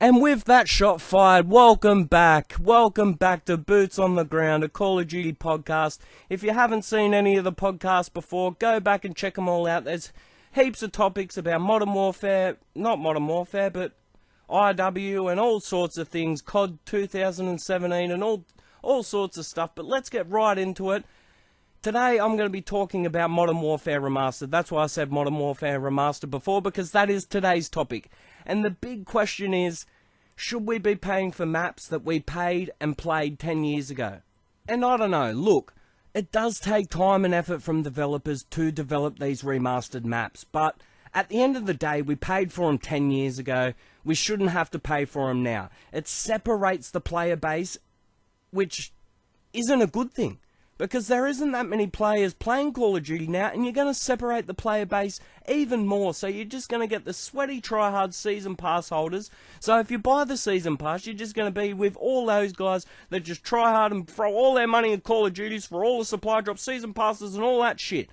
And with that shot fired, welcome back. Welcome back to Boots on the Ground, a Call of Duty podcast. If you haven't seen any of the podcasts before, go back and check them all out. There's heaps of topics about Modern Warfare, not Modern Warfare, but IW and all sorts of things, COD 2017 and all sorts of stuff. But let's get right into it. Today I'm going to be talking about Modern Warfare Remastered. That's why I said Modern Warfare Remastered before, because that is today's topic. And the big question is, should we be paying for maps that we paid and played 10 years ago? And I don't know, look, it does take time and effort from developers to develop these remastered maps, but at the end of the day, we paid for them 10 years ago. We shouldn't have to pay for them now. It separates the player base, which isn't a good thing, because there isn't that many players playing Call of Duty now, and you're going to separate the player base even more. So you're just going to get the sweaty tryhard season pass holders. So if you buy the season pass, you're just going to be with all those guys that just try hard and throw all their money at Call of Duties for all the supply drops, season passes and all that shit.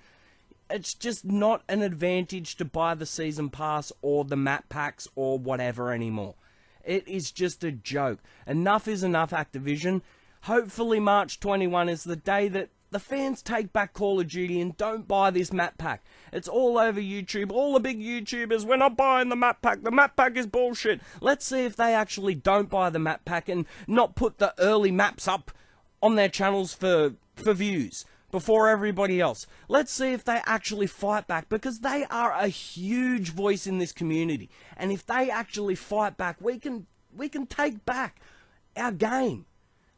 It's just not an advantage to buy the season pass or the map packs or whatever anymore. It is just a joke. Enough is enough, Activision. Hopefully March 21 is the day that the fans take back Call of Duty and don't buy this map pack. It's all over YouTube. All the big YouTubers, we're not buying the map pack. The map pack is bullshit. Let's see if they actually don't buy the map pack and not put the early maps up on their channels for views before everybody else. Let's see if they actually fight back, because they are a huge voice in this community. And if they actually fight back, we can take back our game.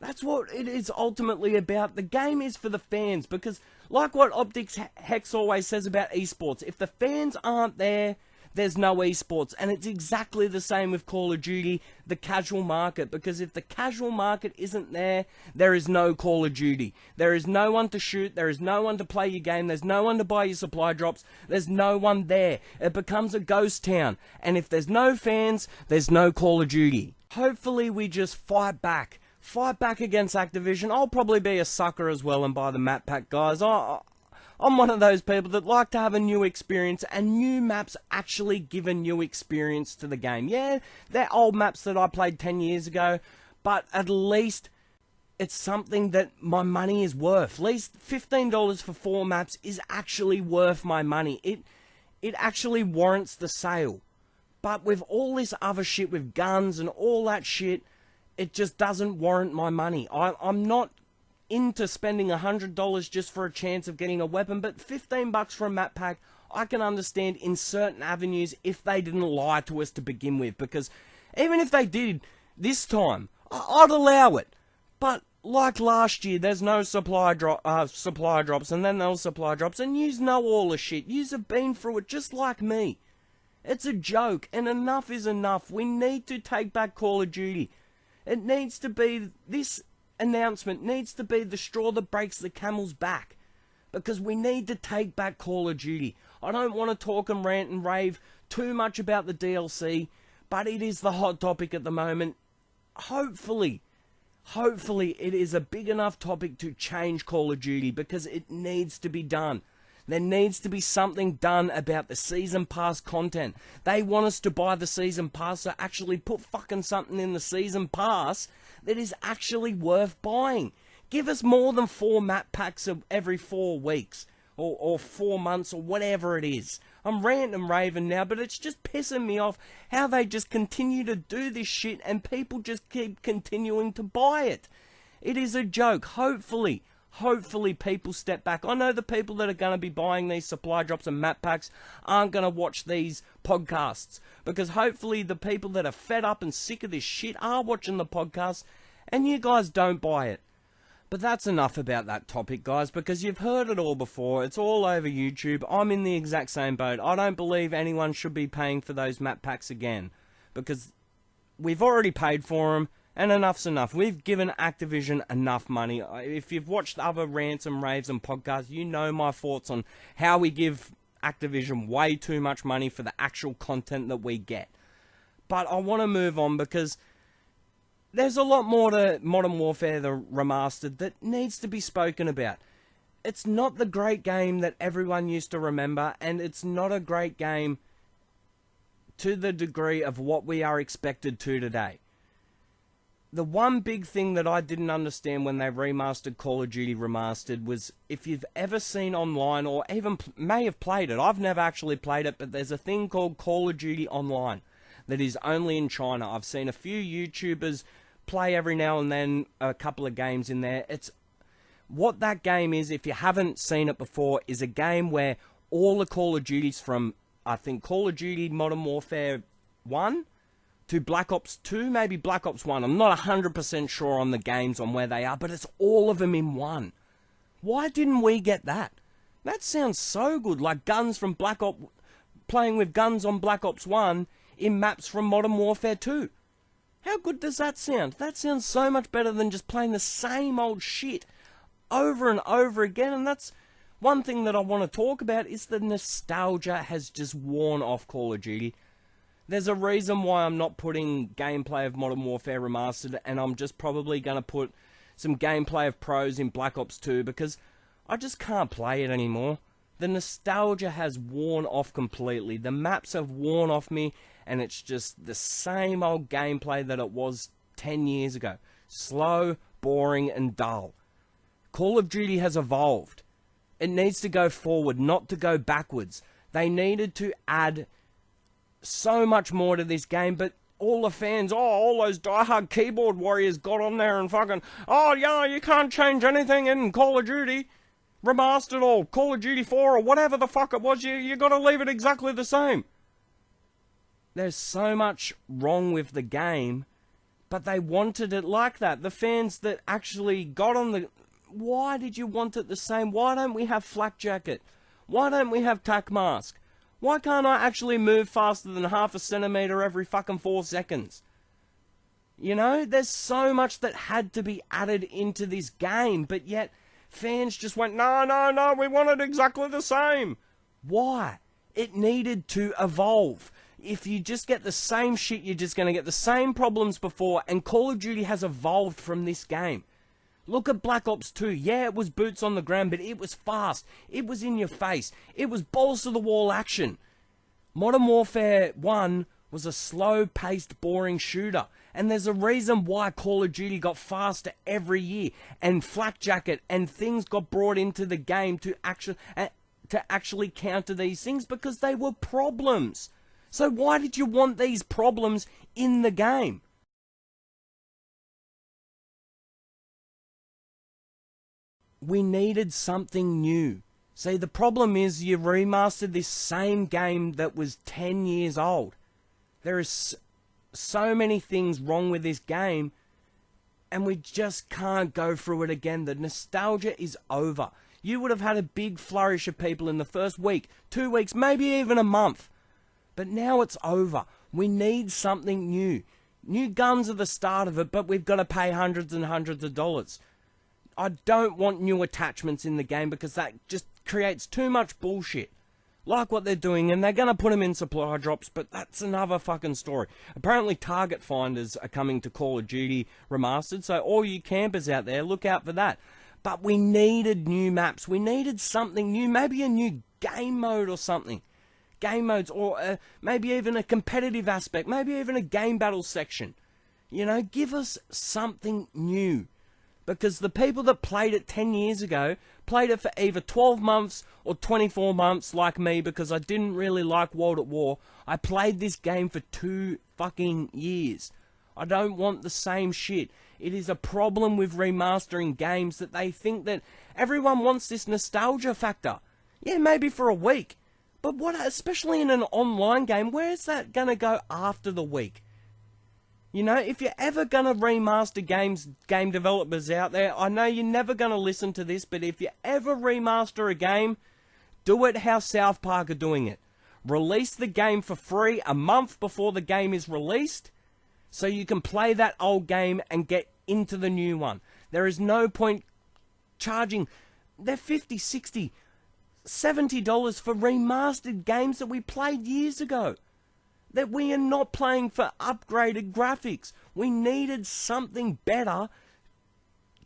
That's what it is ultimately about. The game is for the fans, because like what Optics Hex always says about esports, if the fans aren't there, there's no esports. And it's exactly the same with Call of Duty, the casual market, because if the casual market isn't there, there is no Call of Duty. There is no one to shoot, there is no one to play your game, there's no one to buy your supply drops, there's no one there. It becomes a ghost town. And if there's no fans, there's no Call of Duty. Hopefully we just fight back. Fight back against Activision. I'll probably be a sucker as well and buy the map pack, guys. I'm one of those people that like to have a new experience, and new maps actually give a new experience to the game. Yeah, they're old maps that I played 10 years ago, but at least it's something that my money is worth. At least $15 for 4 maps is actually worth my money. It actually warrants the sale. But with all this other shit with guns and all that shit, it just doesn't warrant my money. I'm not into spending $100 just for a chance of getting a weapon, but $15 for a map pack, I can understand in certain avenues if they didn't lie to us to begin with. Because even if they did this time, I'd allow it. But like last year, there's no supply drops, and then those supply drops, and yous know all the shit. Yous have been through it just like me. It's a joke, and enough is enough. We need to take back Call of Duty. It needs to be, this announcement needs to be the straw that breaks the camel's back. Because we need to take back Call of Duty. I don't want to talk and rant and rave too much about the DLC, but it is the hot topic at the moment. Hopefully it is a big enough topic to change Call of Duty, because it needs to be done. There needs to be something done about the Season Pass content. They want us to buy the Season Pass, so actually put fucking something in the Season Pass that is actually worth buying. Give us more than 4 map packs every 4 weeks, or 4 months, or whatever it is. I'm ranting and raving now, but it's just pissing me off how they just continue to do this shit and people just keep continuing to buy it. It is a joke. Hopefully people step back. I know the people that are going to be buying these supply drops and map packs aren't going to watch these podcasts, because hopefully the people that are fed up and sick of this shit are watching the podcast, and you guys don't buy it. But that's enough about that topic, guys, because you've heard it all before. It's all over YouTube. I'm in the exact same boat. I don't believe anyone should be paying for those map packs again, because we've already paid for them. And enough's enough. We've given Activision enough money. If you've watched other rants and raves and podcasts, you know my thoughts on how we give Activision way too much money for the actual content that we get. But I want to move on, because there's a lot more to Modern Warfare the Remastered that needs to be spoken about. It's not the great game that everyone used to remember, and it's not a great game to the degree of what we are expected to today. The one big thing that I didn't understand when they remastered Call of Duty Remastered was, if you've ever seen online or even may have played it, I've never actually played it, but there's a thing called Call of Duty Online that is only in China. I've seen a few YouTubers play every now and then a couple of games in there. It's what that game is, if you haven't seen it before, is a game where all the Call of Duties from, I think, Call of Duty Modern Warfare 1 to Black Ops 2, maybe Black Ops 1. I'm not 100% sure on the games on where they are, but it's all of them in one. Why didn't we get that? That sounds so good, like guns from Black Ops, playing with guns on Black Ops 1 in maps from Modern Warfare 2. How good does that sound? That sounds so much better than just playing the same old shit over and over again, and that's one thing that I want to talk about, is the nostalgia has just worn off Call of Duty. There's a reason why I'm not putting gameplay of Modern Warfare Remastered, and I'm just probably going to put some gameplay of pros in Black Ops 2, because I just can't play it anymore. The nostalgia has worn off completely. The maps have worn off me, and it's just the same old gameplay that it was 10 years ago. Slow, boring, and dull. Call of Duty has evolved. It needs to go forward, not to go backwards. They needed to add so much more to this game, but all the fans, all those diehard keyboard warriors got on there and fucking, oh yeah, you can't change anything in Call of Duty Remastered or Call of Duty 4 or whatever the fuck it was, you gotta leave it exactly the same. There's so much wrong with the game, but they wanted it like that. The fans that actually got on the... Why did you want it the same? Why don't we have Flak Jacket? Why don't we have Tac Mask? Why can't I actually move faster than half a centimetre every fucking 4 seconds? You know, there's so much that had to be added into this game, but yet fans just went, no, we want it exactly the same. Why? It needed to evolve. If you just get the same shit, you're just going to get the same problems before, and Call of Duty has evolved from this game. Look at Black Ops 2. Yeah, it was boots on the ground, but it was fast. It was in your face. It was balls to the wall action. Modern Warfare 1 was a slow-paced, boring shooter. And there's a reason why Call of Duty got faster every year. And Flak Jacket and things got brought into the game to actually counter these things, because they were problems. So why did you want these problems in the game? We needed something new. See, the problem is you remastered this same game that was 10 years old. There is so many things wrong with this game, and we just can't go through it again. The nostalgia is over. You would have had a big flourish of people in the first week, 2 weeks, maybe even a month. But now it's over. We need something new. New guns are the start of it, but we've got to pay hundreds and hundreds of dollars. I don't want new attachments in the game, because that just creates too much bullshit. Like what they're doing, and they're going to put them in supply drops, but that's another fucking story. Apparently target finders are coming to Call of Duty Remastered, so all you campers out there, look out for that. But we needed new maps. We needed something new, maybe a new game mode or something. Game modes, or maybe even a competitive aspect, maybe even a game battle section. You know, give us something new. Because the people that played it 10 years ago played it for either 12 months or 24 months like me, because I didn't really like World at War. I played this game for 2 fucking years. I don't want the same shit. It is a problem with remastering games that they think that everyone wants this nostalgia factor. Yeah, maybe for a week. But what, especially in an online game, where's that going to go after the week? You know, if you're ever going to remaster games, game developers out there, I know you're never going to listen to this, but if you ever remaster a game, do it how South Park are doing it. Release the game for free a month before the game is released, so you can play that old game and get into the new one. There is no point charging, they're $50, $60, $70 for remastered games that we played years ago. That we are not playing for upgraded graphics. We needed something better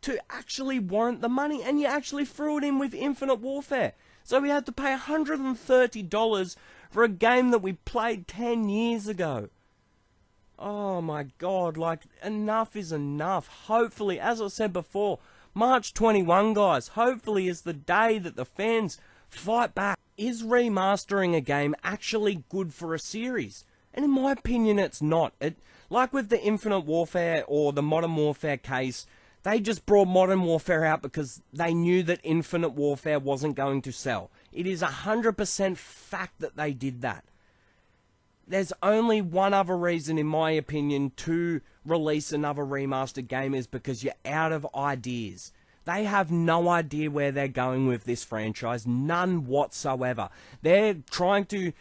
to actually warrant the money, and you actually threw it in with Infinite Warfare. So we had to pay $130 for a game that we played 10 years ago. Oh my god, like, enough is enough. Hopefully, as I said before, March 21, guys, hopefully is the day that the fans fight back. Is remastering a game actually good for a series? And in my opinion, it's not. Like with the Infinite Warfare or the Modern Warfare case, they just brought Modern Warfare out because they knew that Infinite Warfare wasn't going to sell. It is 100% fact that they did that. There's only one other reason, in my opinion, to release another remastered game is because you're out of ideas. They have no idea where they're going with this franchise. None whatsoever. They're trying to...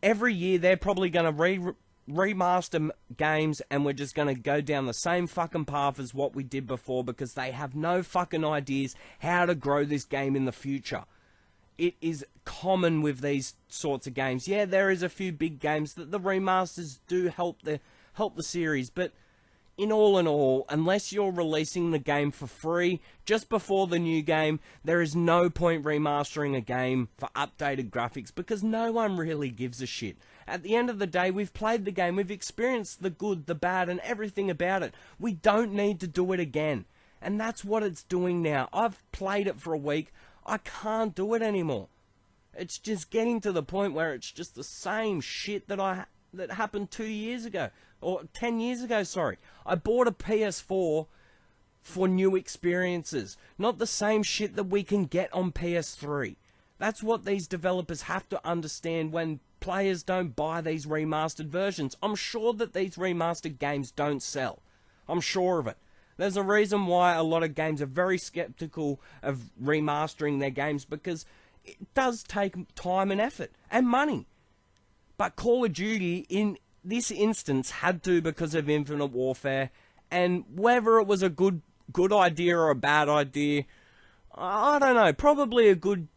Every year, they're probably going to remaster games, and we're just going to go down the same fucking path as what we did before because they have no fucking ideas how to grow this game in the future. It is common with these sorts of games. Yeah, there is a few big games that the remasters do help the series, but in all, unless you're releasing the game for free just before the new game, there is no point remastering a game for updated graphics because no one really gives a shit. At the end of the day, we've played the game, we've experienced the good, the bad, and everything about it. We don't need to do it again. And that's what it's doing now. I've played it for a week. I can't do it anymore. It's just getting to the point where it's just the same shit that happened 2 years ago. Or 10 years ago, sorry. I bought a PS4 for new experiences. Not the same shit that we can get on PS3. That's what these developers have to understand when players don't buy these remastered versions. I'm sure that these remastered games don't sell. I'm sure of it. There's a reason why a lot of games are very skeptical of remastering their games because it does take time and effort and money. But Call of Duty, in this instance, had to because of Infinite Warfare, and whether it was a good idea or a bad idea, I don't know. Probably a good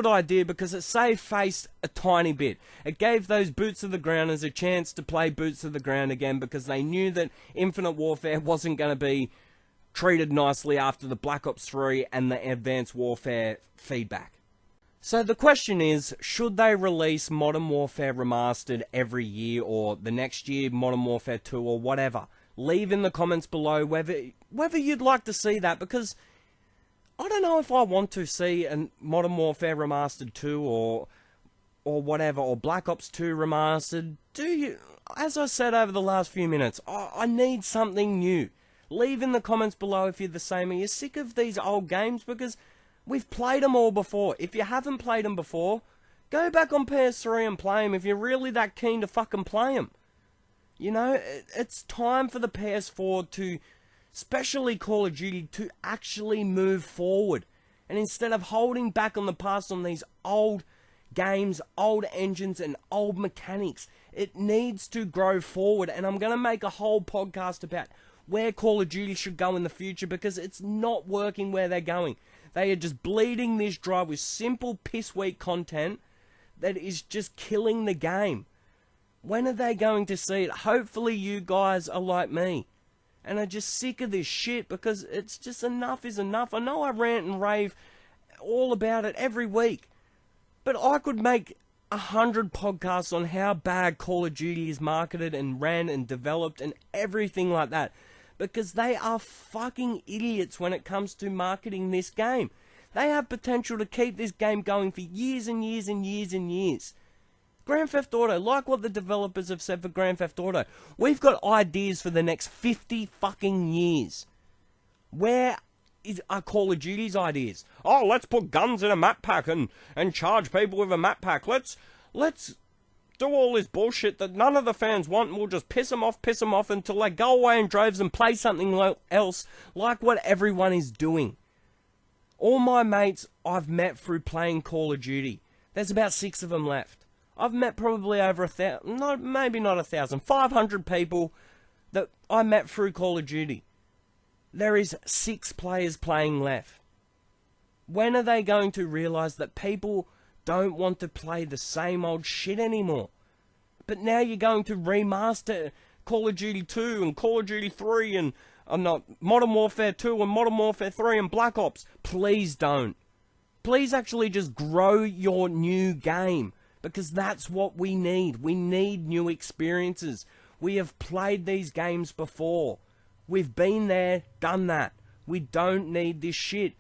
idea because it saved face a tiny bit. It gave those Boots of the Grounders a chance to play Boots of the Ground again because they knew that Infinite Warfare wasn't going to be treated nicely after the Black Ops 3 and the Advanced Warfare feedback. So the question is, should they release Modern Warfare Remastered every year or the next year Modern Warfare 2 or whatever? Leave in the comments below whether you'd like to see that, because I don't know if I want to see a Modern Warfare Remastered 2 or whatever, or Black Ops 2 Remastered. Do you? As I said over the last few minutes, I need something new. Leave in the comments below if you're the same. Are you sick of these old games? Because we've played them all before. If you haven't played them before, go back on PS3 and play them if you're really that keen to fucking play them. You know, it's time for the PS4 to, especially Call of Duty, to actually move forward. And instead of holding back on the past on these old games, old engines, and old mechanics, it needs to grow forward. And I'm going to make a whole podcast about where Call of Duty should go in the future because it's not working where they're going. They are just bleeding this dry with simple piss-weak content that is just killing the game. When are they going to see it? Hopefully you guys are like me and are just sick of this shit because it's just enough is enough. I know I rant and rave all about it every week, but I could make 100 podcasts on how bad Call of Duty is marketed and ran and developed and everything like that. Because they are fucking idiots when it comes to marketing this game. They have potential to keep this game going for years and years and years and years. Grand Theft Auto, like what the developers have said for Grand Theft Auto, we've got ideas for the next 50 fucking years. Where are Call of Duty's ideas? Oh, let's put guns in a map pack and charge people with a map pack. Let's do all this bullshit that none of the fans want, and we'll just piss them off until they go away in droves and play something else like what everyone is doing. All my mates I've met through playing Call of Duty. There's about 6 of them left. I've met probably over 1,000, no, maybe not 1,000, 500 people that I met through Call of Duty. There is 6 players playing left. When are they going to realise that people don't want to play the same old shit anymore? But now you're going to remaster Call of Duty 2 and Call of Duty 3 and Modern Warfare 2 and Modern Warfare 3 and Black Ops. Please don't. Please actually just grow your new game, because that's what we need. We need new experiences. We have played these games before. We've been there, done that. We don't need this shit.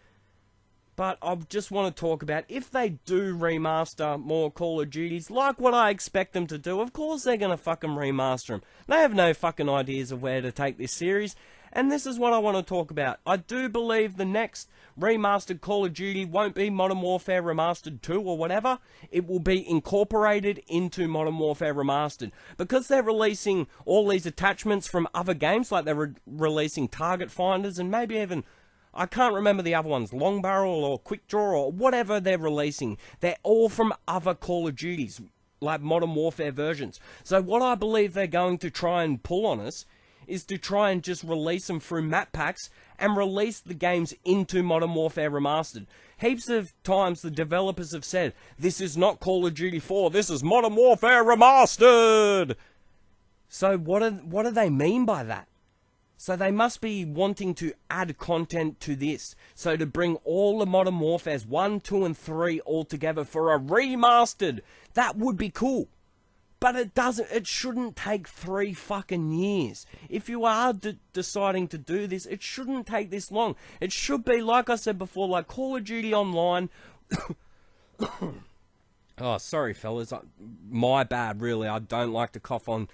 But I just want to talk about, if they do remaster more Call of Duties, like what I expect them to do, of course they're going to fucking remaster them. They have no fucking ideas of where to take this series, and this is what I want to talk about. I do believe the next remastered Call of Duty won't be Modern Warfare Remastered 2 or whatever. It will be incorporated into Modern Warfare Remastered. Because they're releasing all these attachments from other games, like they're releasing target finders and maybe even, I can't remember the other ones, Long Barrel or Quick Draw or whatever they're releasing. They're all from other Call of Duties, like Modern Warfare versions. So what I believe they're going to try and pull on us is to try and just release them through map packs and release the games into Modern Warfare Remastered. Heaps of times the developers have said, this is not Call of Duty 4, this is Modern Warfare Remastered! So what do they mean by that? So they must be wanting to add content to this. So to bring all the Modern Warfares 1, 2 and 3 all together for a remastered, that would be cool. But it shouldn't take 3 fucking years. If you are deciding to do this, it shouldn't take this long. It should be, like I said before, like Call of Duty Online. Oh, sorry fellas, my bad really. I don't like to cough on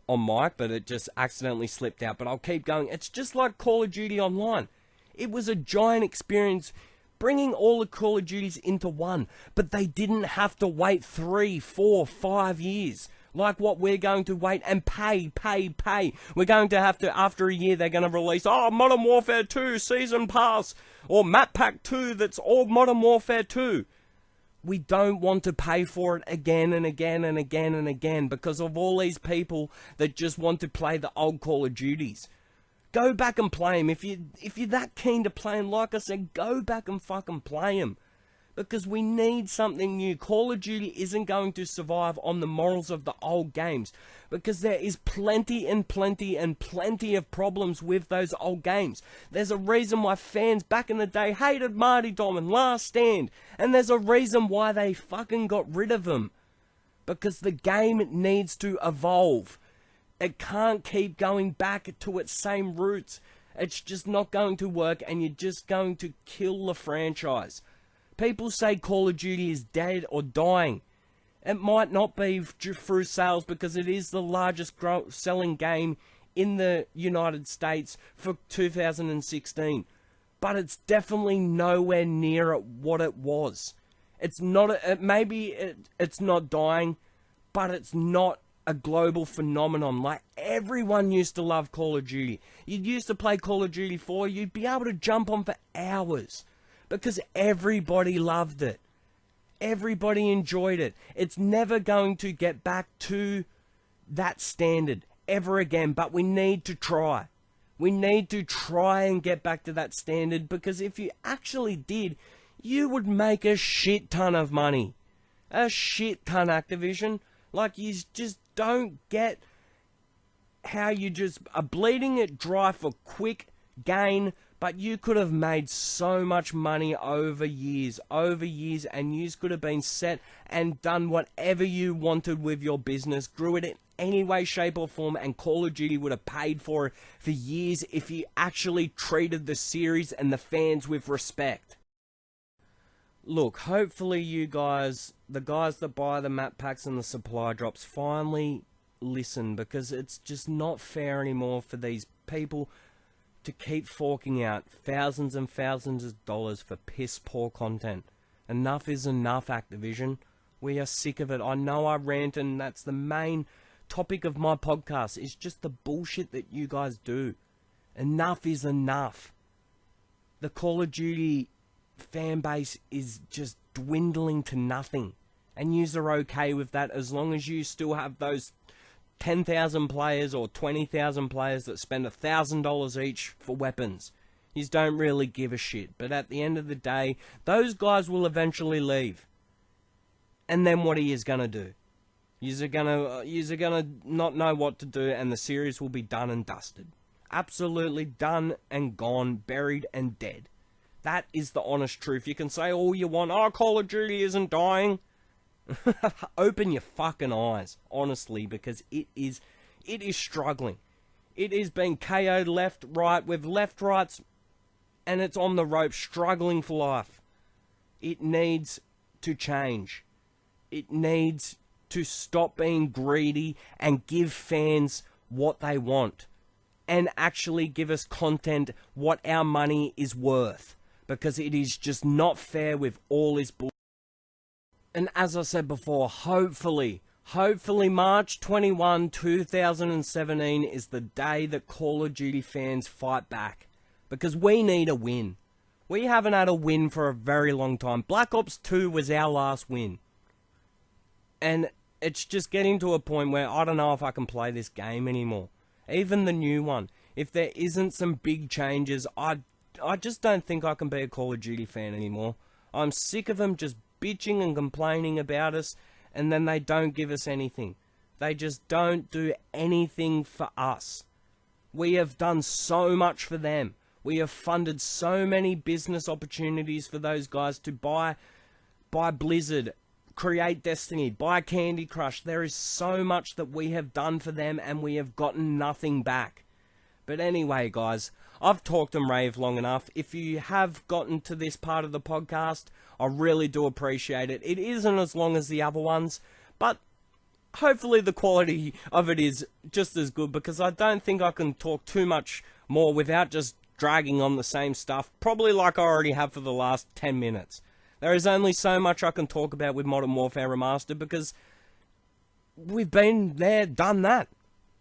mic, but it just accidentally slipped out. But I'll keep going. It's just like Call of Duty Online. It was a giant experience, bringing all the Call of Duties into one, but they didn't have to wait 3, 4, 5 years like what we're going to wait and pay. We're going to have to, after a year, they're going to release, Modern Warfare 2 Season Pass, or Map Pack 2 that's all Modern Warfare 2. We don't want to pay for it again and again and again and again because of all these people that just want to play the old Call of Duties. Go back and play them. If you're that keen to play them, like I said, go back and fucking play them. Because we need something new. Call of Duty isn't going to survive on the morals of the old games. Because there is plenty and plenty and plenty of problems with those old games. There's a reason why fans back in the day hated Marty Dom and Last Stand. And there's a reason why they fucking got rid of them. Because the game needs to evolve. It can't keep going back to its same roots. It's just not going to work, and you're just going to kill the franchise. People say Call of Duty is dead or dying. It might not be through sales because it is the largest selling game in the United States for 2016. But it's definitely nowhere near what it was. It's not, it's not dying, but it's not a global phenomenon. Like, everyone used to love Call of Duty. You used to play Call of Duty 4, you'd be able to jump on for hours. Because everybody loved it. Everybody enjoyed it. It's never going to get back to that standard ever again, but we need to try. We need to try and get back to that standard, because if you actually did, you would make a shit ton of money. A shit ton, Activision. Like, you just don't get how you just are bleeding it dry for quick gain, but you could have made so much money over years, and you could have been set and done whatever you wanted with your business, grew it in any way, shape or form, and Call of Duty would have paid for it for years if you actually treated the series and the fans with respect. Look, hopefully you guys, the guys that buy the map packs and the supply drops, finally listen, because it's just not fair anymore for these people to keep forking out thousands and thousands of dollars for piss poor content. Enough is enough, Activision. We are sick of it. I know I rant, and that's the main topic of my podcast, is just the bullshit that you guys do. Enough is enough. The Call of Duty fan base is just dwindling to nothing, and yous are okay with that as long as you still have those 10,000 players or 20,000 players that spend $1,000 each for weapons. You don't really give a shit. But at the end of the day, those guys will eventually leave. And then what are you gonna do? You're gonna not know what to do, and the series will be done and dusted. absolutely done and gone, buried and dead. That is the honest truth. You can say all you want, oh, Call of Duty isn't dying. Open your fucking eyes, honestly, because it is struggling. It is being KO'd left, right, with left, rights, and it's on the rope, struggling for life. It needs to change. It needs to stop being greedy and give fans what they want. And actually give us content what our money is worth. Because it is just not fair with all this bullshit. And as I said before, hopefully March 21, 2017 is the day that Call of Duty fans fight back. Because we need a win. We haven't had a win for a very long time. Black Ops 2 was our last win. And it's just getting to a point where I don't know if I can play this game anymore. Even the new one. If there isn't some big changes, I just don't think I can be a Call of Duty fan anymore. I'm sick of them just bitching and complaining about us, and then they don't give us anything. They just don't do anything for us. We have done so much for them. We have funded so many business opportunities for those guys to buy Blizzard, create Destiny, buy Candy Crush. There is so much that we have done for them, and we have gotten nothing back. But anyway, guys, I've talked and raved long enough. If you have gotten to this part of the podcast, I really do appreciate it. It isn't as long as the other ones, but hopefully the quality of it is just as good, because I don't think I can talk too much more without just dragging on the same stuff, probably like I already have for the last 10 minutes. There is only so much I can talk about with Modern Warfare Remastered, because we've been there, done that,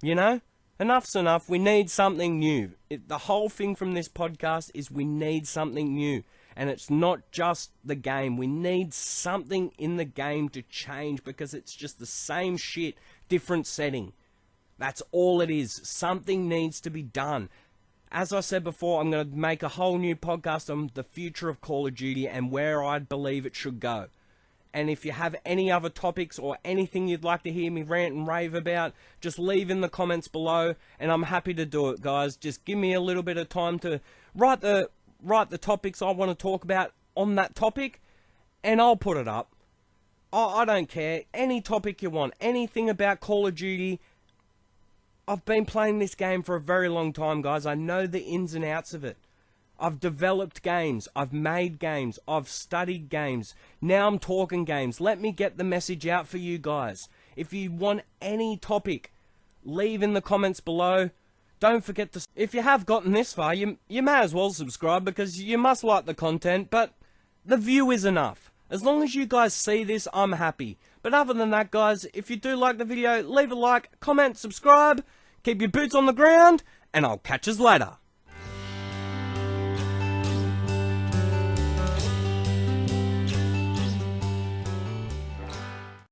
you know? Enough's enough. We need something new. The whole thing from this podcast is we need something new. And it's not just the game. We need something in the game to change, because it's just the same shit, different setting. That's all it is. Something needs to be done. As I said before, I'm going to make a whole new podcast on the future of Call of Duty and where I believe it should go. And if you have any other topics or anything you'd like to hear me rant and rave about, just leave in the comments below, and I'm happy to do it, guys. Just give me a little bit of time to write the topics I want to talk about on that topic, and I'll put it up. I don't care. Any topic you want, anything about Call of Duty. I've been playing this game for a very long time, guys. I know the ins and outs of it. I've developed games, I've made games, I've studied games. Now I'm talking games. Let me get the message out for you guys. If you want any topic, leave in the comments below. Don't forget to... If you have gotten this far, you may as well subscribe, because you must like the content, but the view is enough. As long as you guys see this, I'm happy. But other than that, guys, if you do like the video, leave a like, comment, subscribe, keep your boots on the ground, and I'll catch us later.